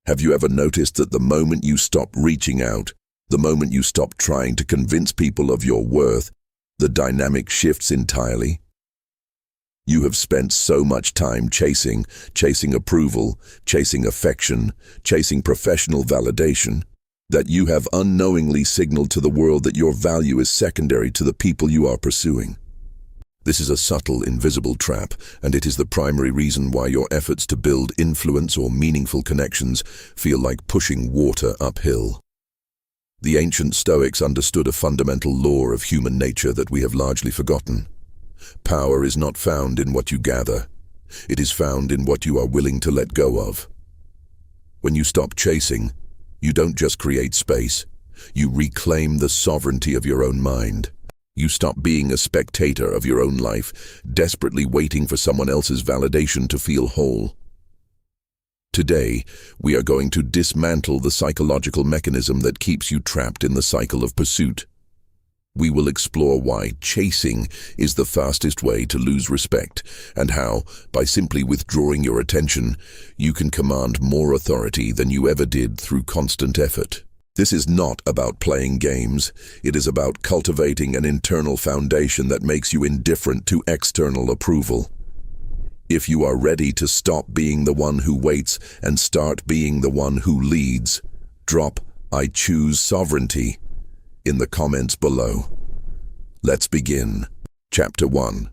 Have you ever noticed that the moment you stop reaching out, the moment you stop trying to convince people of your worth, the dynamic shifts entirely? You have spent so much time chasing approval, chasing affection, chasing professional validation, that you have unknowingly signaled to the world that your value is secondary to the people you are pursuing. This is a subtle, invisible trap, and it is the primary reason why your efforts to build influence or meaningful connections feel like pushing water uphill. The ancient Stoics understood a fundamental law of human nature that we have largely forgotten. Power is not found in what you gather. It is found in what you are willing to let go of. When you stop chasing, you don't just create space. You reclaim the sovereignty of your own mind. You stop being a spectator of your own life, desperately waiting for someone else's validation to feel whole. Today, we are going to dismantle the psychological mechanism that keeps you trapped in the cycle of pursuit. We will explore why chasing is the fastest way to lose respect, and how, by simply withdrawing your attention, you can command more authority than you ever did through constant effort. This is not about playing games. It is about cultivating an internal foundation that makes you indifferent to external approval. If you are ready to stop being the one who waits and start being the one who leads, drop "I choose sovereignty" in the comments below. Let's begin. Chapter 1.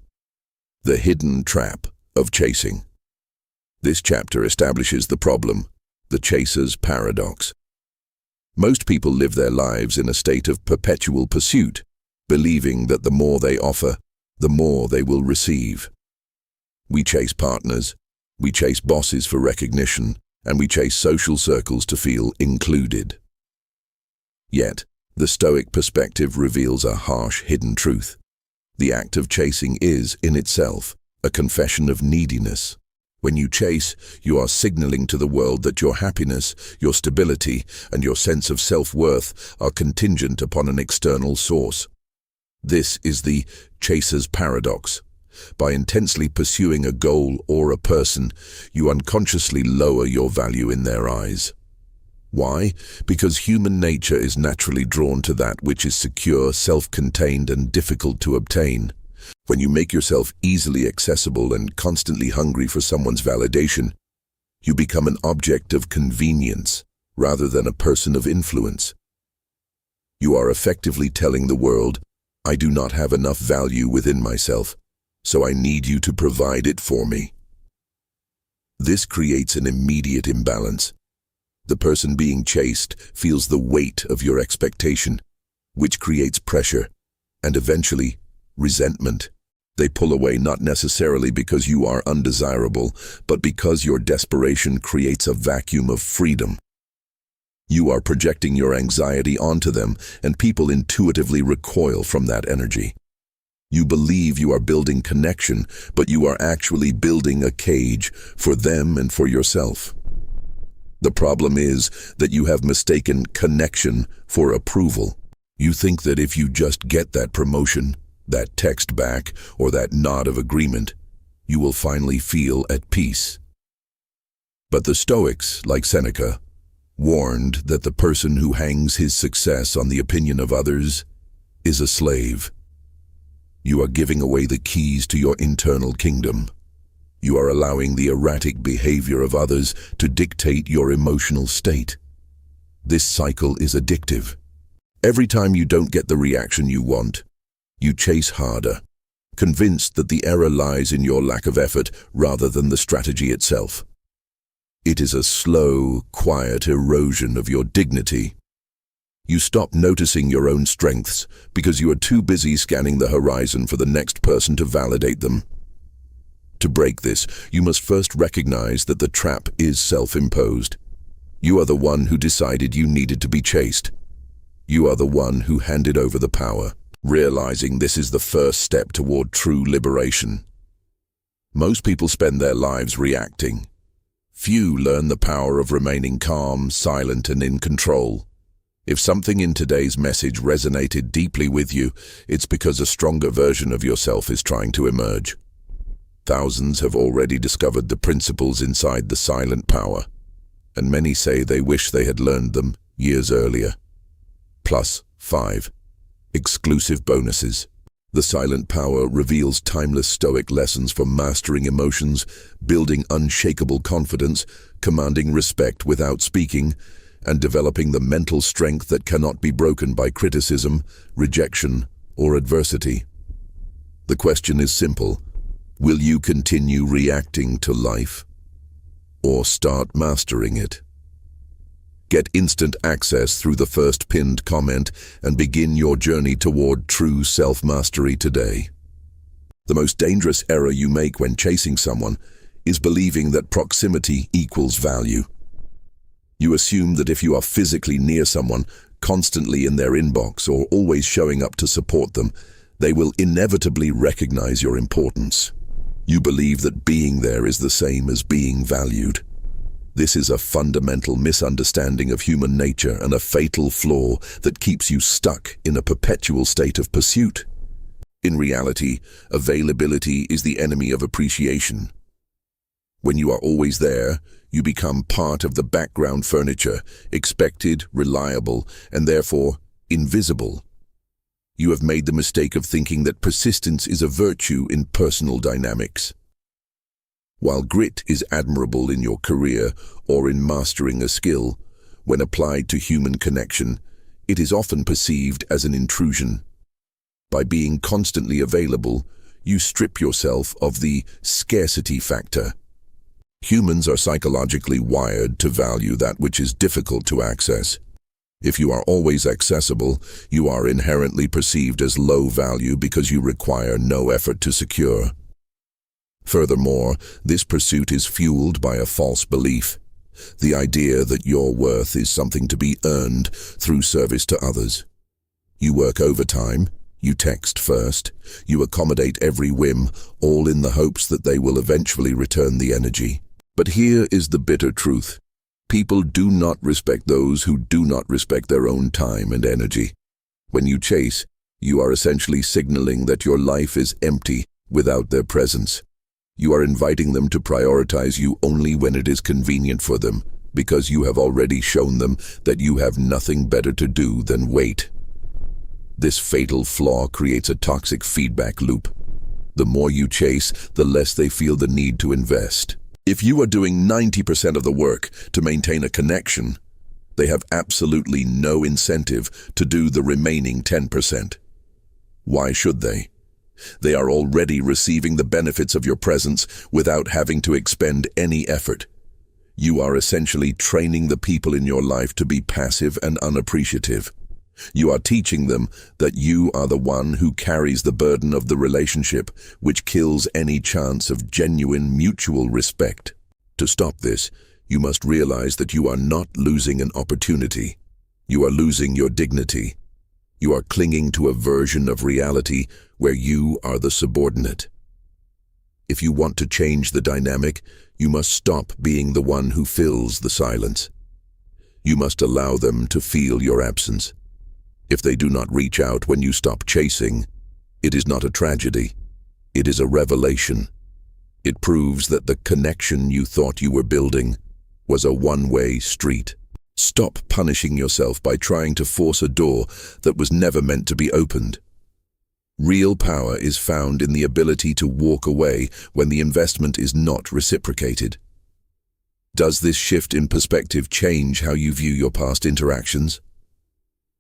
The Hidden Trap of Chasing. This chapter establishes the problem, the chaser's paradox. Most people live their lives in a state of perpetual pursuit, believing that the more they offer, the more they will receive. We chase partners, we chase bosses for recognition, and we chase social circles to feel included. Yet, the Stoic perspective reveals a harsh, hidden truth. The act of chasing is, in itself, a confession of neediness. When you chase, you are signaling to the world that your happiness, your stability, and your sense of self-worth are contingent upon an external source. This is the chaser's paradox. By intensely pursuing a goal or a person, you unconsciously lower your value in their eyes. Why? Because human nature is naturally drawn to that which is secure, self-contained, and difficult to obtain. When you make yourself easily accessible and constantly hungry for someone's validation, you become an object of convenience rather than a person of influence. You are effectively telling the world, "I do not have enough value within myself, so I need you to provide it for me." This creates an immediate imbalance. The person being chased feels the weight of your expectation, which creates pressure and eventually resentment. They pull away not necessarily because you are undesirable, but because your desperation creates a vacuum of freedom. You are projecting your anxiety onto them, and people intuitively recoil from that energy. You believe you are building connection, but you are actually building a cage for them and for yourself. The problem is that you have mistaken connection for approval. You think that if you just get that promotion, that text back, or that nod of agreement, you will finally feel at peace. But the Stoics, like Seneca, warned that the person who hangs his success on the opinion of others is a slave. You are giving away the keys to your internal kingdom. You are allowing the erratic behavior of others to dictate your emotional state. This cycle is addictive. Every time you don't get the reaction you want, you chase harder, convinced that the error lies in your lack of effort rather than the strategy itself. It is a slow, quiet erosion of your dignity. You stop noticing your own strengths because you are too busy scanning the horizon for the next person to validate them. To break this, you must first recognize that the trap is self-imposed. You are the one who decided you needed to be chased. You are the one who handed over the power. Realizing this is the first step toward true liberation. Most people spend their lives reacting. Few learn the power of remaining calm, silent, and in control. If something in today's message resonated deeply with you, it's because a stronger version of yourself is trying to emerge. Thousands have already discovered the principles inside the silent power. and many say they wish they had learned them years earlier. +5. Exclusive bonuses. The Silent Power reveals timeless Stoic lessons for mastering emotions, building unshakable confidence, commanding respect without speaking, and developing the mental strength that cannot be broken by criticism, rejection, or adversity. The question is simple: will you continue reacting to life, or start mastering it? Get instant access through the first pinned comment and begin your journey toward true self-mastery today. The most dangerous error you make when chasing someone is believing that proximity equals value. You assume that if you are physically near someone, constantly in their inbox, or always showing up to support them, they will inevitably recognize your importance. You believe that being there is the same as being valued. This is a fundamental misunderstanding of human nature and a fatal flaw that keeps you stuck in a perpetual state of pursuit. In reality, availability is the enemy of appreciation. When you are always there, you become part of the background furniture, expected, reliable, and therefore invisible. You have made the mistake of thinking that persistence is a virtue in personal dynamics. While grit is admirable in your career or in mastering a skill, when applied to human connection, it is often perceived as an intrusion. By being constantly available, you strip yourself of the scarcity factor. Humans are psychologically wired to value that which is difficult to access. If you are always accessible, you are inherently perceived as low value because you require no effort to secure. Furthermore, this pursuit is fueled by a false belief, the idea that your worth is something to be earned through service to others. You work overtime, you text first, you accommodate every whim, all in the hopes that they will eventually return the energy. But here is the bitter truth. People do not respect those who do not respect their own time and energy. When you chase, you are essentially signaling that your life is empty without their presence. You are inviting them to prioritize you only when it is convenient for them, because you have already shown them that you have nothing better to do than wait. This fatal flaw creates a toxic feedback loop. The more you chase, the less they feel the need to invest. If you are doing 90% of the work to maintain a connection, they have absolutely no incentive to do the remaining 10%. Why should they? They are already receiving the benefits of your presence without having to expend any effort. You are essentially training the people in your life to be passive and unappreciative. You are teaching them that you are the one who carries the burden of the relationship, which kills any chance of genuine mutual respect. To stop this, you must realize that you are not losing an opportunity. You are losing your dignity. You are clinging to a version of reality where you are the subordinate. If you want to change the dynamic, you must stop being the one who fills the silence. You must allow them to feel your absence. If they do not reach out when you stop chasing, it is not a tragedy. It is a revelation. It proves that the connection you thought you were building was a one-way street. Stop punishing yourself by trying to force a door that was never meant to be opened. Real power is found in the ability to walk away when the investment is not reciprocated. Does this shift in perspective change how you view your past interactions?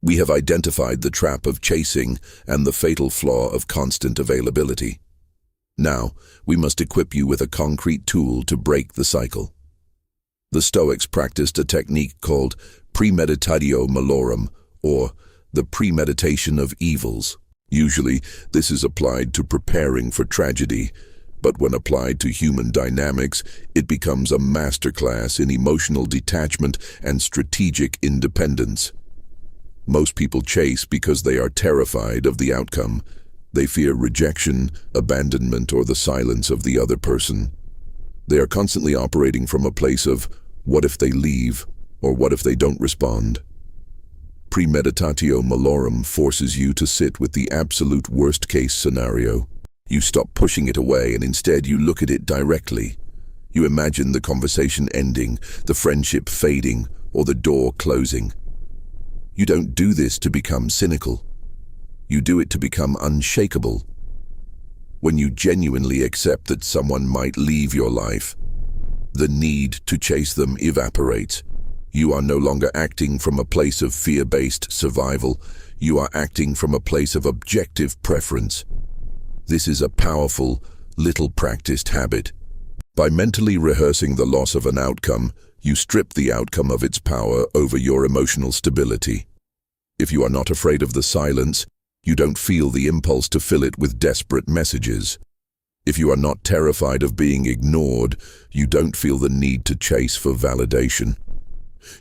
We have identified the trap of chasing and the fatal flaw of constant availability. Now, we must equip you with a concrete tool to break the cycle. The Stoics practiced a technique called premeditatio malorum, or the premeditation of evils. Usually, this is applied to preparing for tragedy, but when applied to human dynamics, it becomes a masterclass in emotional detachment and strategic independence. Most people chase because they are terrified of the outcome. They fear rejection, abandonment, or the silence of the other person. They are constantly operating from a place of, what if they leave, or what if they don't respond? Premeditatio malorum forces you to sit with the absolute worst-case scenario. You stop pushing it away and instead you look at it directly. You imagine the conversation ending, the friendship fading, or the door closing. You don't do this to become cynical. You do it to become unshakable. When you genuinely accept that someone might leave your life, the need to chase them evaporates. You are no longer acting from a place of fear-based survival. You are acting from a place of objective preference. This is a powerful, little practiced habit. By mentally rehearsing the loss of an outcome, you strip the outcome of its power over your emotional stability. If you are not afraid of the silence, you don't feel the impulse to fill it with desperate messages. If you are not terrified of being ignored, you don't feel the need to chase for validation.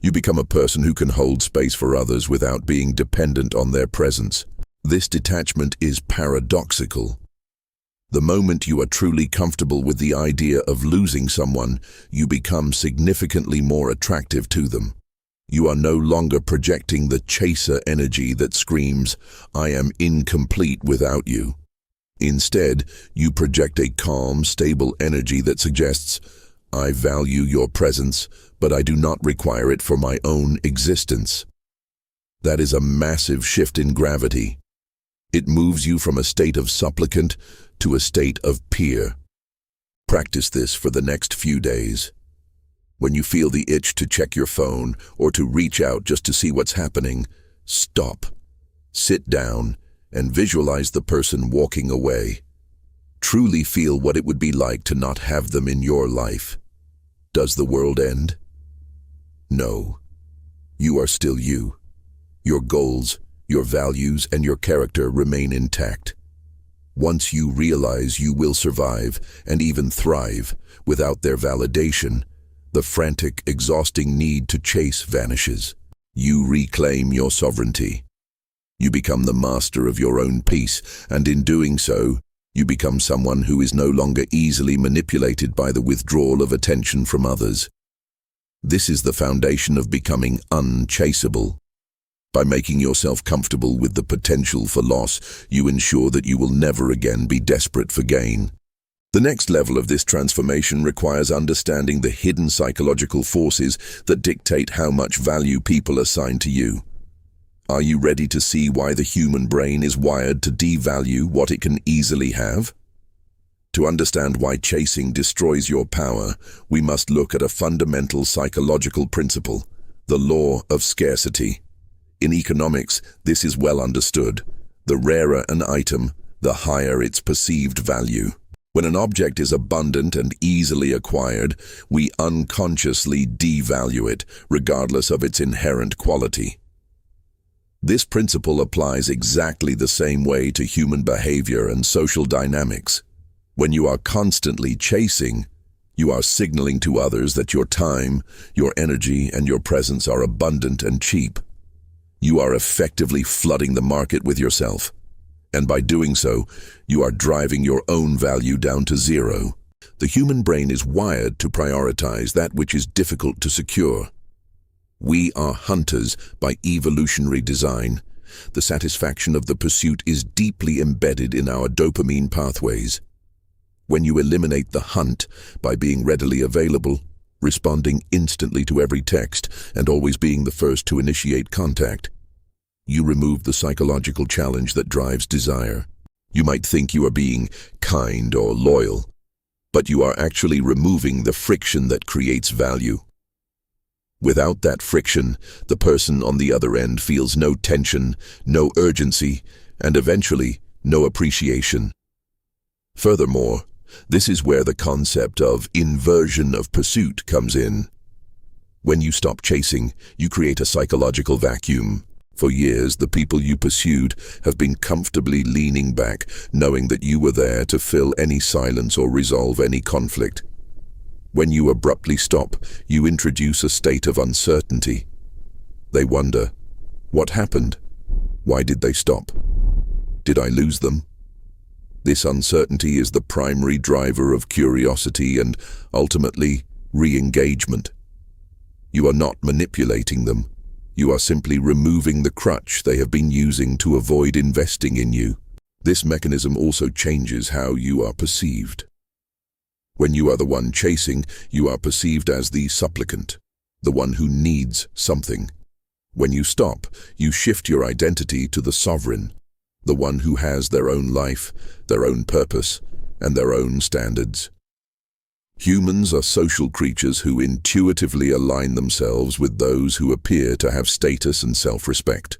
You become a person who can hold space for others without being dependent on their presence. This detachment is paradoxical. The moment you are truly comfortable with the idea of losing someone, you become significantly more attractive to them. You are no longer projecting the chaser energy that screams, "I am incomplete without you." Instead, you project a calm, stable energy that suggests, "I value your presence, but I do not require it for my own existence." That is a massive shift in gravity. It moves you from a state of supplicant to a state of peer. Practice this for the next few days. When you feel the itch to check your phone or to reach out just to see what's happening, stop, sit down, and visualize the person walking away. Truly feel what it would be like to not have them in your life. Does the world end? No. You are still you. Your goals, your values, and your character remain intact. Once you realize you will survive and even thrive without their validation, the frantic, exhausting need to chase vanishes. You reclaim your sovereignty. You become the master of your own peace, and in doing so, you become someone who is no longer easily manipulated by the withdrawal of attention from others. This is the foundation of becoming unchaseable. By making yourself comfortable with the potential for loss, you ensure that you will never again be desperate for gain. The next level of this transformation requires understanding the hidden psychological forces that dictate how much value people assign to you. Are you ready to see why the human brain is wired to devalue what it can easily have? To understand why chasing destroys your power, we must look at a fundamental psychological principle, the law of scarcity. In economics, this is well understood. The rarer an item, the higher its perceived value. When an object is abundant and easily acquired, we unconsciously devalue it, regardless of its inherent quality. This principle applies exactly the same way to human behavior and social dynamics. When you are constantly chasing, you are signaling to others that your time, your energy, and your presence are abundant and cheap. You are effectively flooding the market with yourself. And by doing so, you are driving your own value down to zero. The human brain is wired to prioritize that which is difficult to secure. We are hunters by evolutionary design. The satisfaction of the pursuit is deeply embedded in our dopamine pathways. When you eliminate the hunt by being readily available, responding instantly to every text, and always being the first to initiate contact, you remove the psychological challenge that drives desire. You might think you are being kind or loyal, but you are actually removing the friction that creates value. Without that friction, the person on the other end feels no tension, no urgency, and eventually, no appreciation. Furthermore, this is where the concept of inversion of pursuit comes in. When you stop chasing, you create a psychological vacuum. For years, the people you pursued have been comfortably leaning back, knowing that you were there to fill any silence or resolve any conflict. When you abruptly stop, you introduce a state of uncertainty. They wonder, what happened? Why did they stop? Did I lose them? This uncertainty is the primary driver of curiosity and, ultimately, re-engagement. You are not manipulating them. You are simply removing the crutch they have been using to avoid investing in you. This mechanism also changes how you are perceived. When you are the one chasing, you are perceived as the supplicant, the one who needs something. When you stop, you shift your identity to the sovereign, the one who has their own life, their own purpose, and their own standards. Humans are social creatures who intuitively align themselves with those who appear to have status and self-respect.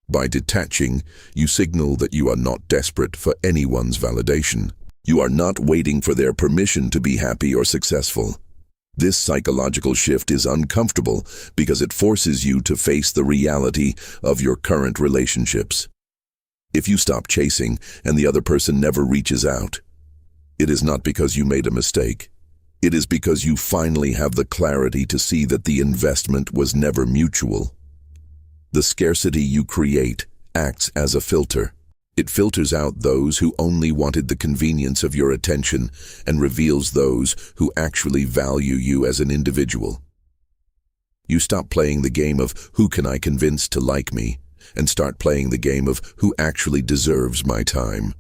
By detaching, you signal that you are not desperate for anyone's validation. You are not waiting for their permission to be happy or successful. This psychological shift is uncomfortable because it forces you to face the reality of your current relationships. If you stop chasing and the other person never reaches out, it is not because you made a mistake. It is because you finally have the clarity to see that the investment was never mutual. The scarcity you create acts as a filter. It filters out those who only wanted the convenience of your attention and reveals those who actually value you as an individual. You stop playing the game of who can I convince to like me and start playing the game of who actually deserves my time.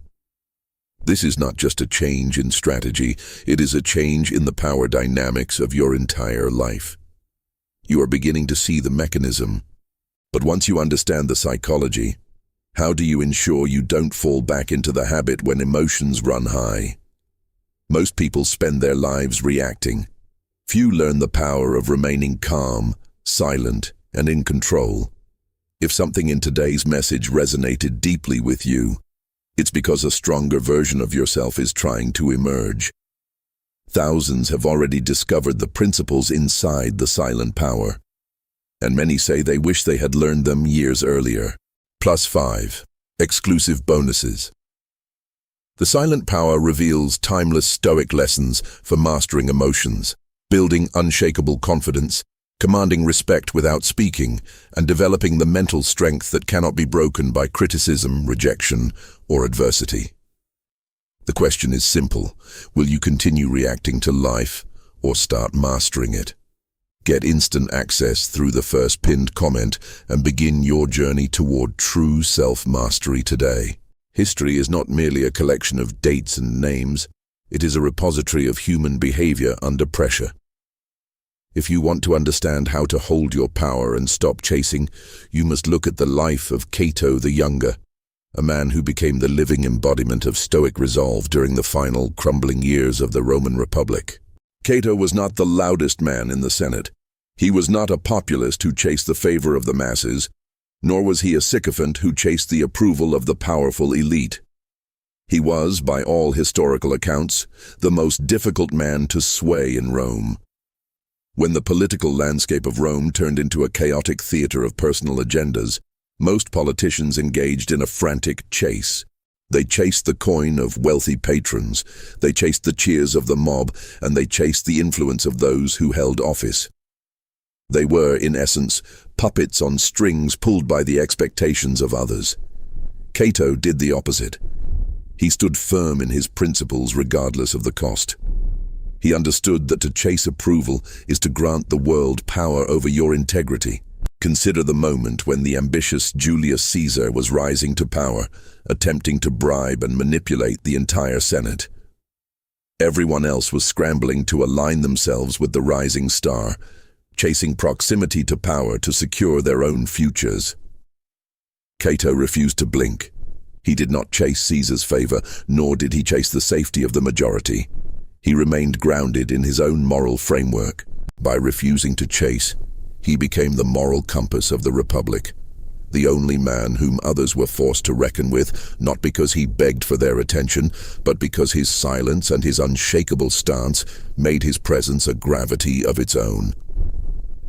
This is not just a change in strategy, it is a change in the power dynamics of your entire life. You are beginning to see the mechanism. But once you understand the psychology, how do you ensure you don't fall back into the habit when emotions run high? Most people spend their lives reacting. Few learn the power of remaining calm, silent, and in control. If something in today's message resonated deeply with you, it's because a stronger version of yourself is trying to emerge. Thousands have already discovered the principles inside the silent power, and many say they wish they had learned them years earlier. +5. Exclusive bonuses. The silent power reveals timeless Stoic lessons for mastering emotions, building unshakable confidence, commanding respect without speaking, and developing the mental strength that cannot be broken by criticism, rejection, or adversity. The question is simple: will you continue reacting to life or start mastering it? Get instant access through the first pinned comment and begin your journey toward true self-mastery today. History is not merely a collection of dates and names, it is a repository of human behavior under pressure. If you want to understand how to hold your power and stop chasing, you must look at the life of Cato the Younger, a man who became the living embodiment of Stoic resolve during the final crumbling years of the Roman Republic. Cato was not the loudest man in the Senate. He was not a populist who chased the favor of the masses, nor was he a sycophant who chased the approval of the powerful elite. He was, by all historical accounts, the most difficult man to sway in Rome. When the political landscape of Rome turned into a chaotic theater of personal agendas, most politicians engaged in a frantic chase. They chased the coin of wealthy patrons, they chased the cheers of the mob, and they chased the influence of those who held office. They were, in essence, puppets on strings pulled by the expectations of others. Cato did the opposite. He stood firm in his principles regardless of the cost. He understood that to chase approval is to grant the world power over your integrity. Consider the moment when the ambitious Julius Caesar was rising to power, attempting to bribe and manipulate the entire Senate. Everyone else was scrambling to align themselves with the rising star, chasing proximity to power to secure their own futures. Cato refused to blink. He did not chase Caesar's favor, nor did he chase the safety of the majority. He remained grounded in his own moral framework. By refusing to chase, he became the moral compass of the Republic, the only man whom others were forced to reckon with, not because he begged for their attention, but because his silence and his unshakable stance made his presence a gravity of its own.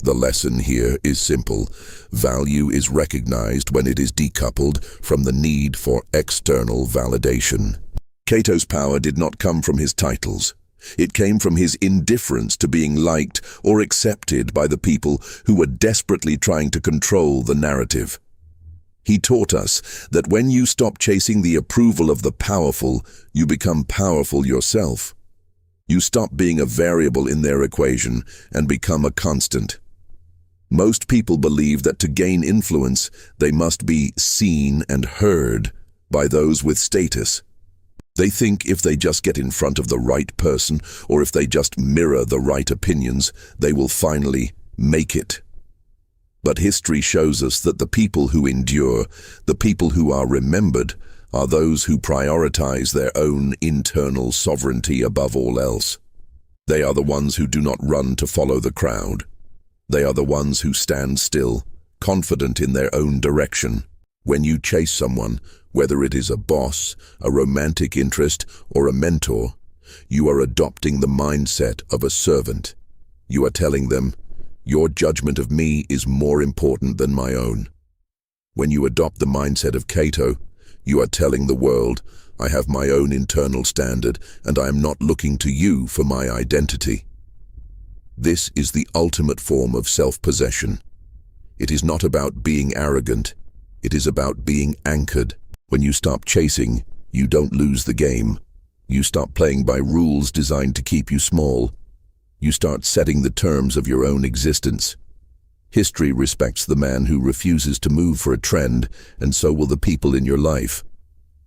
The lesson here is simple. Value is recognized when it is decoupled from the need for external validation. Cato's power did not come from his titles. It came from his indifference to being liked or accepted by the people who were desperately trying to control the narrative. He taught us that when you stop chasing the approval of the powerful, you become powerful yourself. You stop being a variable in their equation and become a constant. Most people believe that to gain influence, they must be seen and heard by those with status. They think if they just get in front of the right person, or if they just mirror the right opinions, they will finally make it. But history shows us that the people who endure, the people who are remembered, are those who prioritize their own internal sovereignty above all else. They are the ones who do not run to follow the crowd. They are the ones who stand still, confident in their own direction. When you chase someone, whether it is a boss, a romantic interest, or a mentor, you are adopting the mindset of a servant. You are telling them, your judgment of me is more important than my own. When you adopt the mindset of Cato, you are telling the world, I have my own internal standard, and I am not looking to you for my identity. This is the ultimate form of self-possession. It is not about being arrogant. It is about being anchored. When you stop chasing, you don't lose the game. You stop playing by rules designed to keep you small. You start setting the terms of your own existence. History respects the man who refuses to move for a trend, and so will the people in your life.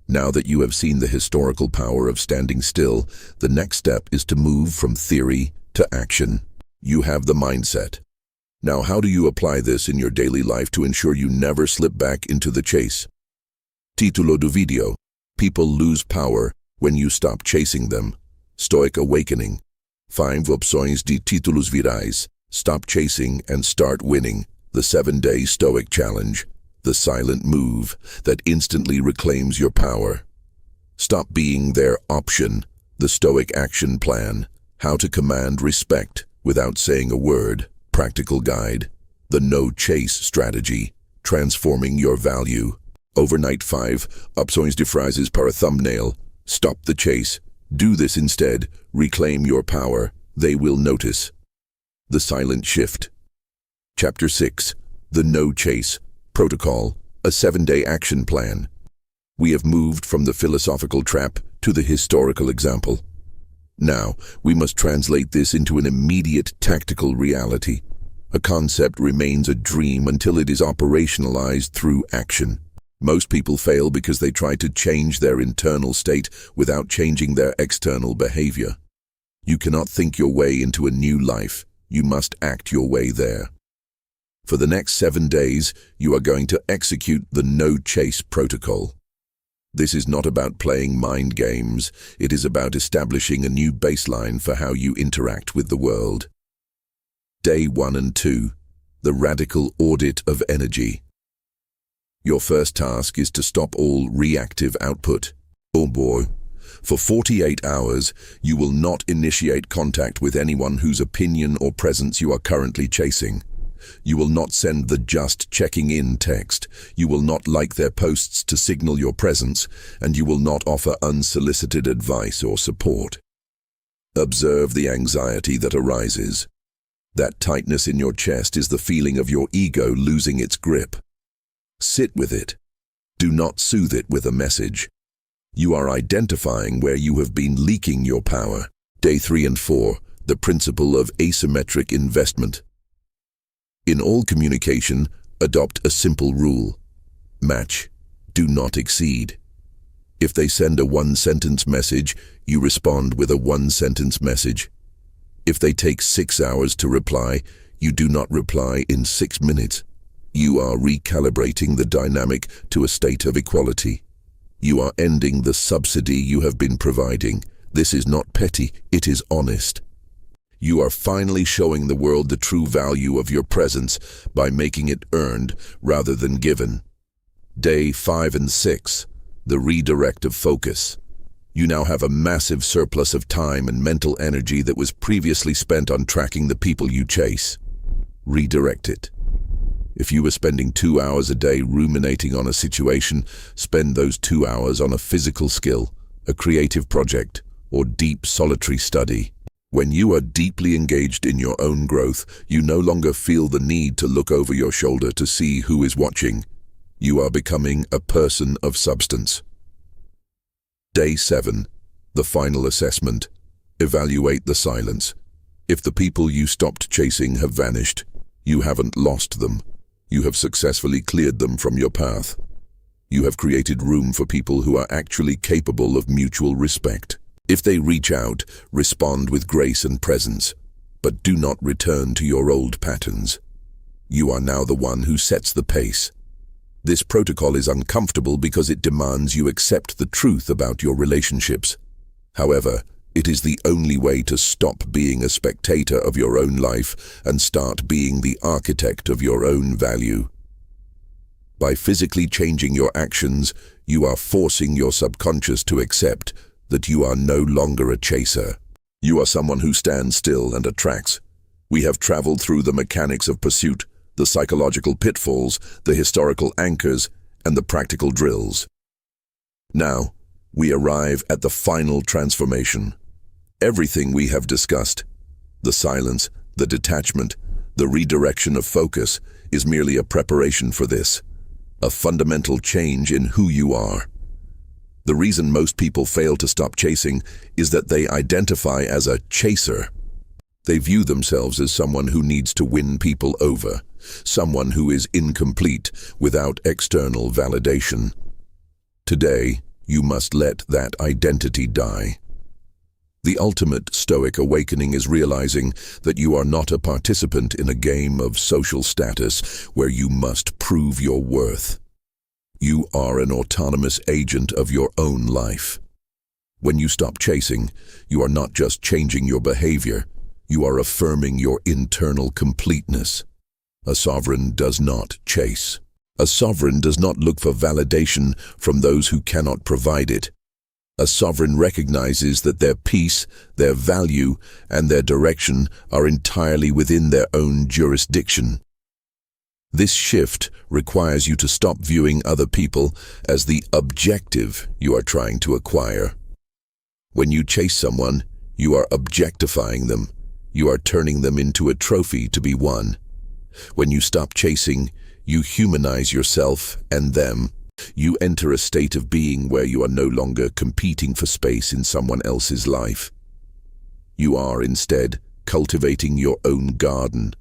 Now that you have seen the historical power of standing still, the next step is to move from theory to action. You have the mindset. Now, how do you apply this in your daily life to ensure you never slip back into the chase? Titolo do video: People lose power when you stop chasing them. Stoic awakening. 5 opções de títulos virais. Stop chasing and start winning. The 7-day Stoic challenge. The silent move that instantly reclaims your power. Stop being their option. The Stoic action plan. How to command respect without saying a word. Practical guide. The no-chase strategy. Transforming your value. Overnight 5 opções de frases para thumbnail. Stop the chase. Do this instead. Reclaim your power. They will notice. The silent shift. Chapter 6. The no-chase protocol. A 7-day action plan. We have moved from the philosophical trap to the historical example. Now, we must translate this into an immediate tactical reality. A concept remains a dream until it is operationalized through action. Most people fail because they try to change their internal state without changing their external behavior. You cannot think your way into a new life. You must act your way there. For the next 7 days, you are going to execute the no-chase protocol. This is not about playing mind games. It is about establishing a new baseline for how you interact with the world. Day 1 and 2. The radical audit of energy. Your first task is to stop all reactive output. Oh boy. For 48 hours, you will not initiate contact with anyone whose opinion or presence you are currently chasing. You will not send the just checking in text. You will not like their posts to signal your presence, and you will not offer unsolicited advice or support. Observe the anxiety that arises. That tightness in your chest is the feeling of your ego losing its grip. Sit with it. Do not soothe it with a message. You are identifying where you have been leaking your power. Day 3 and 4. The principle of asymmetric investment. In all communication, adopt a simple rule. Match. Do not exceed. If they send a 1-sentence message, you respond with a 1-sentence message. If they take 6 hours to reply, you do not reply in 6 minutes. You are recalibrating the dynamic to a state of equality. You are ending the subsidy you have been providing. This is not petty, it is honest. You are finally showing the world the true value of your presence by making it earned rather than given. Day 5 and 6. The redirect of focus. You now have a massive surplus of time and mental energy that was previously spent on tracking the people you chase. Redirect it. If you were spending 2 hours a day ruminating on a situation, spend those 2 hours on a physical skill, a creative project, or deep solitary study. When you are deeply engaged in your own growth, you no longer feel the need to look over your shoulder to see who is watching. You are becoming a person of substance. Day 7. The final assessment. Evaluate the silence. If the people you stopped chasing have vanished, you haven't lost them. You have successfully cleared them from your path. You have created room for people who are actually capable of mutual respect. If they reach out, respond with grace and presence, but do not return to your old patterns. You are now the one who sets the pace. This protocol is uncomfortable because it demands you accept the truth about your relationships. However, it is the only way to stop being a spectator of your own life and start being the architect of your own value. By physically changing your actions, you are forcing your subconscious to accept that you are no longer a chaser. You are someone who stands still and attracts. We have traveled through the mechanics of pursuit, the psychological pitfalls, the historical anchors, and the practical drills. Now, we arrive at the final transformation. Everything we have discussed, the silence, the detachment, the redirection of focus, is merely a preparation for this, a fundamental change in who you are. The reason most people fail to stop chasing is that they identify as a chaser. They view themselves as someone who needs to win people over, someone who is incomplete without external validation. Today, you must let that identity die. The ultimate Stoic awakening is realizing that you are not a participant in a game of social status where you must prove your worth. You are an autonomous agent of your own life. When you stop chasing, you are not just changing your behavior, you are affirming your internal completeness. A sovereign does not chase. A sovereign does not look for validation from those who cannot provide it. A sovereign recognizes that their peace, their value, and their direction are entirely within their own jurisdiction. This shift requires you to stop viewing other people as the objective you are trying to acquire. When you chase someone, you are objectifying them. You are turning them into a trophy to be won. When you stop chasing, you humanize yourself and them. You enter a state of being where you are no longer competing for space in someone else's life. You are instead cultivating your own garden.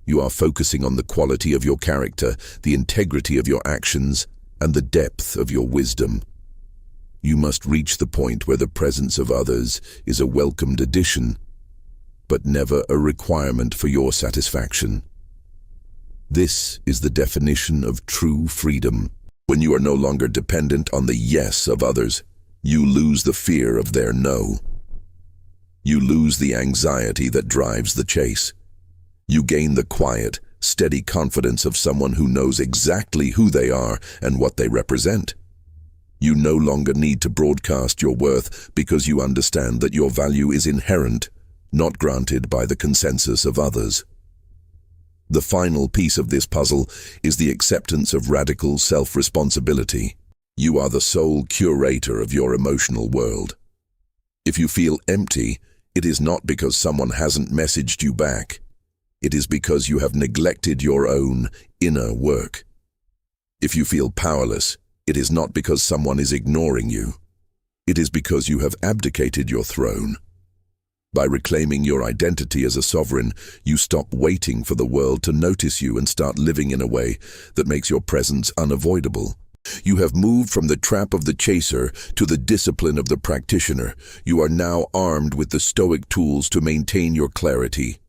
You are focusing on the quality of your character, the integrity of your actions, and the depth of your wisdom. You must reach the point where the presence of others is a welcomed addition, but never a requirement for your satisfaction. This is the definition of true freedom. When you are no longer dependent on the yes of others, you lose the fear of their no. You lose the anxiety that drives the chase. You gain the quiet, steady confidence of someone who knows exactly who they are and what they represent. You no longer need to broadcast your worth because you understand that your value is inherent, not granted by the consensus of others. The final piece of this puzzle is the acceptance of radical self-responsibility. You are the sole curator of your emotional world. If you feel empty, it is not because someone hasn't messaged you back. It is because you have neglected your own inner work. If you feel powerless, it is not because someone is ignoring you. It is because you have abdicated your throne. By reclaiming your identity as a sovereign, you stop waiting for the world to notice you and start living in a way that makes your presence unavoidable. You have moved from the trap of the chaser to the discipline of the practitioner. You are now armed with the Stoic tools to maintain your clarity.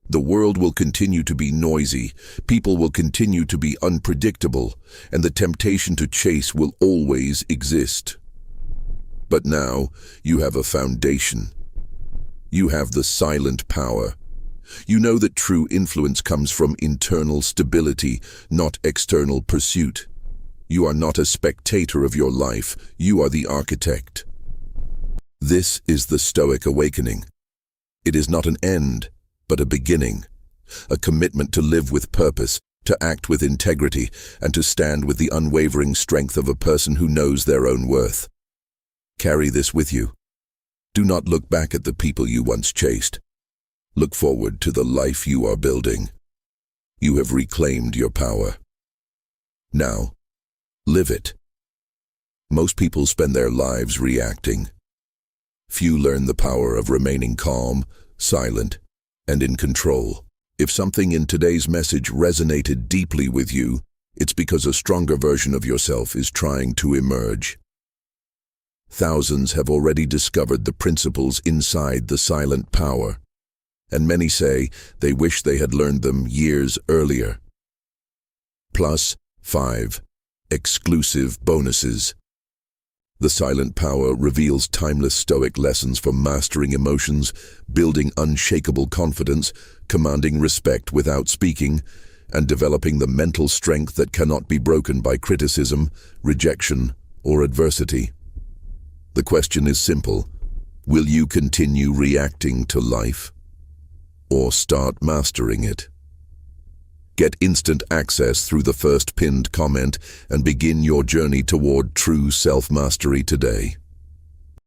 The world will continue to be noisy, people will continue to be unpredictable, and the temptation to chase will always exist. But now, you have a foundation. You have the silent power. You know that true influence comes from internal stability, not external pursuit. You are not a spectator of your life, you are the architect. This is the Stoic awakening. It is not an end, but a beginning. A commitment to live with purpose, to act with integrity, and to stand with the unwavering strength of a person who knows their own worth. Carry this with you. Do not look back at the people you once chased. Look forward to the life you are building. You have reclaimed your power. Now, live it. Most people spend their lives reacting. Few learn the power of remaining calm, silent, and in control. If something in today's message resonated deeply with you, It's because a stronger version of yourself is trying to emerge. Thousands have already discovered the principles inside the silent power, and many say they wish they had learned them years earlier. Plus 5 exclusive bonuses. The silent power reveals timeless Stoic lessons for mastering emotions, building unshakable confidence, commanding respect without speaking, and developing the mental strength that cannot be broken by criticism, rejection, or adversity. The question is simple: will you continue reacting to life, or start mastering it? Get instant access through the first pinned comment and begin your journey toward true self-mastery today.